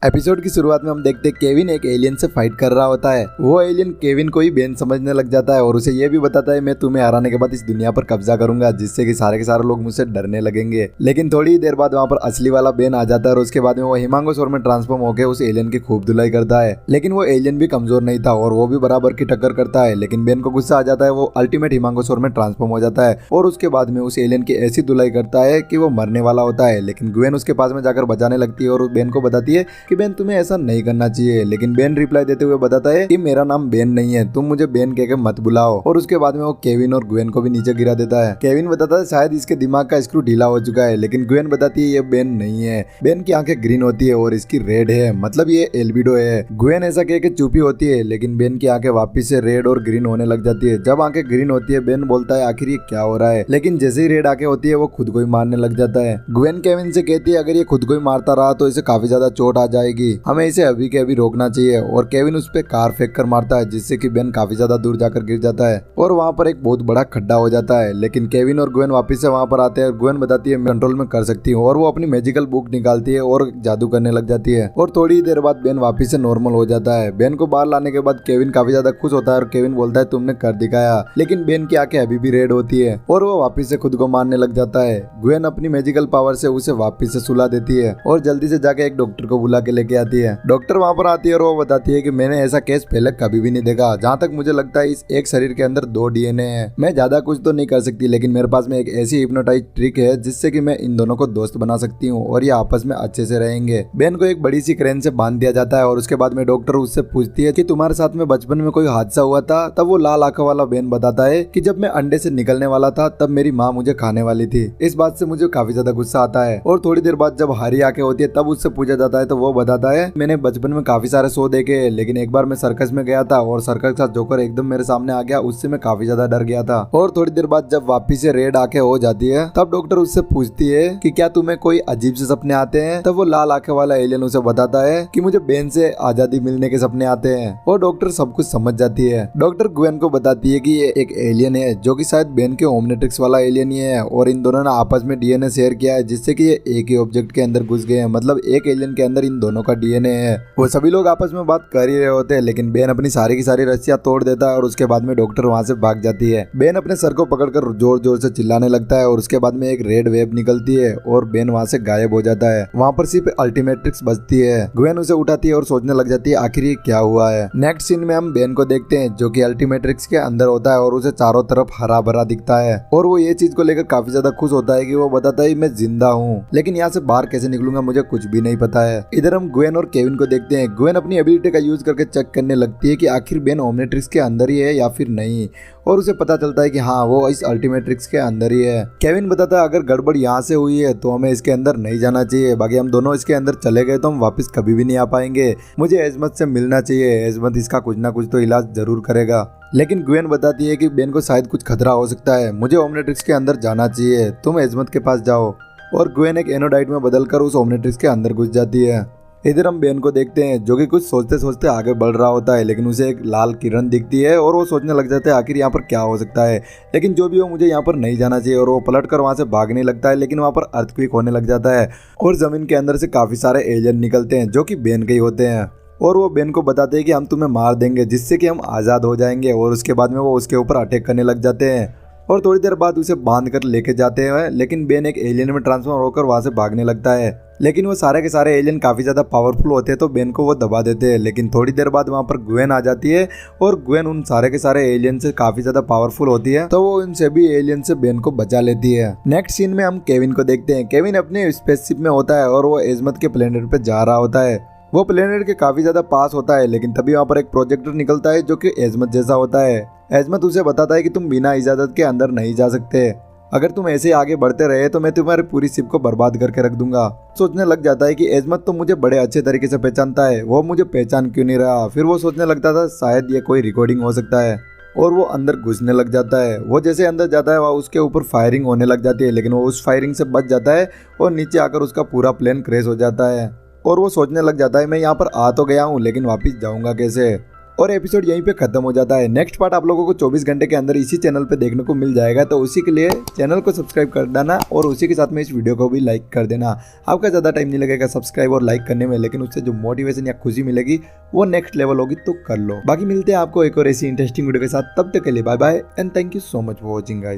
Episode की शुरुआत में हम देखते हैं केविन एक एलियन से फाइट कर रहा होता है। वो एलियन केविन को ही बेन समझने लग जाता है और उसे ये भी बताता है मैं तुम्हें हराने के बाद इस दुनिया पर कब्जा करूंगा जिससे कि सारे के सारे लोग मुझसे डरने लगेंगे। लेकिन थोड़ी ही देर बाद वहाँ पर असली वाला बेन आ जाता है और उसके बाद में वो हिमांगोसौर में ट्रांसफॉर्म होकर उस एलियन की खूब धुलाई करता है। लेकिन वो एलियन भी कमजोर नहीं था और वो भी बराबर की टक्कर करता है। लेकिन बेन को गुस्सा आ जाता है, वो अल्टीमेट हिमांगोसौर में ट्रांसफॉर्म हो जाता है और उसके बाद में उस एलियन की ऐसी धुलाई करता है कि वो मरने वाला होता है। लेकिन ग्वेन उसके पास में जाकर बचाने लगती है और बेन को बताती है कि बेन तुम्हें ऐसा नहीं करना चाहिए। लेकिन बेन रिप्लाई देते हुए बताता है कि मेरा नाम बेन नहीं है, तुम मुझे बेन कह के मत बुलाओ। और उसके बाद में वो केविन और ग्वेन को भी नीचे गिरा देता है। केविन बताता है शायद इसके दिमाग का स्क्रू ढीला हो चुका है। लेकिन ग्वेन बताती है ये बेन नहीं है, बेन की आंखें ग्रीन होती है और इसकी रेड है, मतलब ये एल्बिडो है। ग्वेन ऐसा कह के चुपी होती है लेकिन बेन की आंखें वापिस से रेड और ग्रीन होने लग जाती है। जब आंखें ग्रीन होती है बेन बोलता है आखिर ये क्या हो रहा है। लेकिन जैसे ही रेड आंखें होती है वो खुद को ही मारने लग जाता है। ग्वेन केविन से कहती है अगर ये खुद को ही मारता रहा तो इसे काफी ज्यादा चोट आ जाएगी, हमें इसे अभी के अभी रोकना चाहिए। और केविन उस पे कार फेंक कर मारता है जिससे कि बेन काफी ज्यादा दूर जाकर गिर जाता है और वहाँ पर एक बहुत बड़ा खड्डा हो जाता है। लेकिन केविन और ग्वेन वापस से वहाँ पर आते हैं। ग्वेन बताती है मैं कंट्रोल में कर सकती हूँ और वो अपनी मैजिकल बुक निकालती है और जादू करने लग जाती है। और थोड़ी देर बाद बेन वापस से नॉर्मल हो जाता है। बेन को बाहर लाने के बाद केविन काफी ज्यादा खुश होता है और केविन बोलता है तुमने कर दिखाया। लेकिन बेन की आंखें अभी भी रेड होती है और वो वापस से खुद को मारने लग जाता है। ग्वेन अपनी मैजिकल पावर से उसे वापस से सुला देती है और जल्दी से जाके एक डॉक्टर को बुला के लेके आती है। डॉक्टर वहाँ पर आती है और वो बताती है कि मैंने ऐसा केस पहले कभी भी नहीं देखा। जहाँ तक मुझे लगता है इस एक शरीर के अंदर 2 डीएनए है। मैं ज्यादा कुछ तो नहीं कर सकती लेकिन मेरे पास में एक ऐसी हिप्नोटाइज ट्रिक है जिससे कि मैं इन दोनों को दोस्त बना सकती हूँ और ये आपस में अच्छे से रहेंगे। बेन को एक बड़ी सी क्रेन से बांध दिया जाता है और उसके बाद में डॉक्टर उससे पूछती है कि तुम्हारे साथ में बचपन में कोई हादसा हुआ था। तब वो लाल आंखों वाला बेन बताता है कि जब मैं अंडे से निकलने वाला था तब मेरी माँ मुझे खाने वाली थी। इस बात से मुझे काफी ज्यादा गुस्सा आता है। और थोड़ी देर बाद जब हरी आंखें होती है तब उससे पूछा जाता है तो वो बताता है मैंने बचपन में काफी सारे शो देखे लेकिन एक बार मैं सर्कस में गया था और सर्कस का जोकर एकदम मेरे सामने आ गया, उससे मैं काफी ज्यादा डर गया था। और थोड़ी देर बाद जब वापिस से रेड आंखें हो जाती है तब डॉक्टर उससे पूछती है कि क्या तुम्हें कोई अजीब से सपने आते हैं। तब वो लाल आंखें वाला एलियन उसे बताता है कि मुझे बेन से आजादी मिलने के सपने आते हैं। और डॉक्टर सब कुछ समझ जाती है। डॉक्टर ग्वेन को बताती है कि ये एक एलियन है जो कि शायद बेन के ओमनिट्रिक्स वाला एलियन ही है और इन दोनों ने आपस में डीएनए शेयर किया है जिससे कि ये एक ही ऑब्जेक्ट के अंदर घुस गए हैं, मतलब एक एलियन के अंदर इन दोनों का डीएनए है। वो सभी लोग आपस में बात कर ही रहे होते हैं लेकिन बेन अपनी सारी की सारी रस्सियां तोड़ देता है और उसके बाद में डॉक्टर वहां से भाग जाती है। बेन अपने सर को पकड़कर जोर जोर से चिल्लाने लगता है और उसके बाद में एक रेड वेव निकलती है और बेन वहां से गायब हो जाता है। वहां पर सिर्फ अल्टीमेट्रिक्स बचती है। ग्वेन उसे उठाती है और सोचने लग जाती है आखिर ये क्या हुआ है। नेक्स्ट सीन में हम बेन को देखते हैं जो कि अल्टीमेट्रिक्स के अंदर होता है और उसे चारों तरफ हरा भरा दिखता है और वो ये चीज को लेकर काफी ज्यादा खुश होता है कि वो बताता है मैं जिंदा हूँ लेकिन यहाँ से बाहर कैसे निकलूंगा मुझे कुछ भी नहीं पता है। इधर हम ग्वेन और केविन को देखते हैं। ग्वेन अपनी एबिलिटी का यूज करके चेक करने लगती है कि आखिर बेन ओमनिट्रिक्स के अंदर ही है या फिर नहीं और उसे पता चलता है कि हाँ वो इस अल्टीमेट्रिक्स के अंदर ही है। केविन बताता है अगर गड़बड़ यहाँ से हुई है तो हमें इसके अंदर नहीं जाना चाहिए, बाकी हम दोनों इसके अंदर चले गए तो हम वापस कभी भी नहीं आ पाएंगे। मुझे एजमत से मिलना चाहिए, एजमत इसका कुछ ना कुछ तो इलाज जरूर करेगा। लेकिन ग्वेन बताती है कि बेन को शायद कुछ खतरा हो सकता है, मुझे ओमनिट्रिक्स के अंदर जाना चाहिए, तुम एजमत के पास जाओ। और ग्वेन एक एनोडाइट में बदलकर उस ओमनिट्रिक्स के अंदर घुस जाती है। इधर हम बेन को देखते हैं जो कि कुछ सोचते सोचते आगे बढ़ रहा होता है लेकिन उसे एक लाल किरण दिखती है और वो सोचने लग जाता है आखिर यहाँ पर क्या हो सकता है। लेकिन जो भी हो मुझे यहाँ पर नहीं जाना चाहिए और वो पलटकर वहाँ से भागने लगता है। लेकिन वहाँ पर अर्थक्वेक होने लग जाता है और जमीन के अंदर से काफी सारे एलियन निकलते हैं जो कि बेन के ही होते हैं और वो बेन को बताते हैं कि हम तुम्हें मार देंगे जिससे कि हम आज़ाद हो जाएंगे। और उसके बाद में वो उसके ऊपर अटैक करने लग जाते हैं और थोड़ी देर बाद उसे बांध कर लेके जाते हैं। लेकिन बेन एक एलियन में ट्रांसफॉर्म होकर वहां से भागने लगता है लेकिन वो सारे के सारे एलियन काफी ज्यादा पावरफुल होते हैं तो बेन को वो दबा देते हैं। लेकिन थोड़ी देर बाद वहां पर ग्वेन आ जाती है और ग्वेन उन सारे के सारे एलियन से काफी ज्यादा पावरफुल होती है तो वो इन सभी एलियन से बेन को बचा लेती है। नेक्स्ट सीन में हम केविन को देखते हैं। केविन अपने स्पेसशिप में होता है और वो एजमत के प्लेनेट पे जा रहा होता है। वो प्लेनेट के काफी ज्यादा पास होता है लेकिन तभी वहाँ पर एक प्रोजेक्टर निकलता है जो कि एजमत जैसा होता है। एजमत उसे बताता है कि तुम बिना इजाजत के अंदर नहीं जा सकते, अगर तुम ऐसे आगे बढ़ते रहे तो मैं तुम्हारी पूरी शिप को बर्बाद करके रख दूंगा। सोचने लग जाता है कि एजमत तो मुझे बड़े अच्छे तरीके से पहचानता है, वो मुझे पहचान क्यों नहीं रहा। फिर वो सोचने लगता था शायद ये कोई रिकॉर्डिंग हो सकता है और वो अंदर घुसने लग जाता है। वो जैसे अंदर जाता है वह उसके ऊपर फायरिंग होने लग जाती है लेकिन वो उस फायरिंग से बच जाता है और नीचे आकर उसका पूरा प्लेन क्रैश हो जाता है और वो सोचने लग जाता है मैं यहाँ पर आ तो गया हूँ लेकिन वापिस जाऊँगा कैसे। और एपिसोड यहीं पे खत्म हो जाता है। नेक्स्ट पार्ट आप लोगों को 24 घंटे के अंदर इसी चैनल पे देखने को मिल जाएगा, तो उसी के लिए चैनल को सब्सक्राइब कर देना और उसी के साथ में इस वीडियो को भी लाइक कर देना। आपका ज़्यादा टाइम नहीं लगेगा सब्सक्राइब और लाइक करने में, लेकिन उससे जो मोटिवेशन या खुशी मिलेगी वो नेक्स्ट लेवल होगी, तो कर लो। बाकी मिलते हैं आपको एक और ऐसी इंटरेस्टिंग वीडियो के साथ, तब तक के लिए bye bye and thank you so much for watching guys.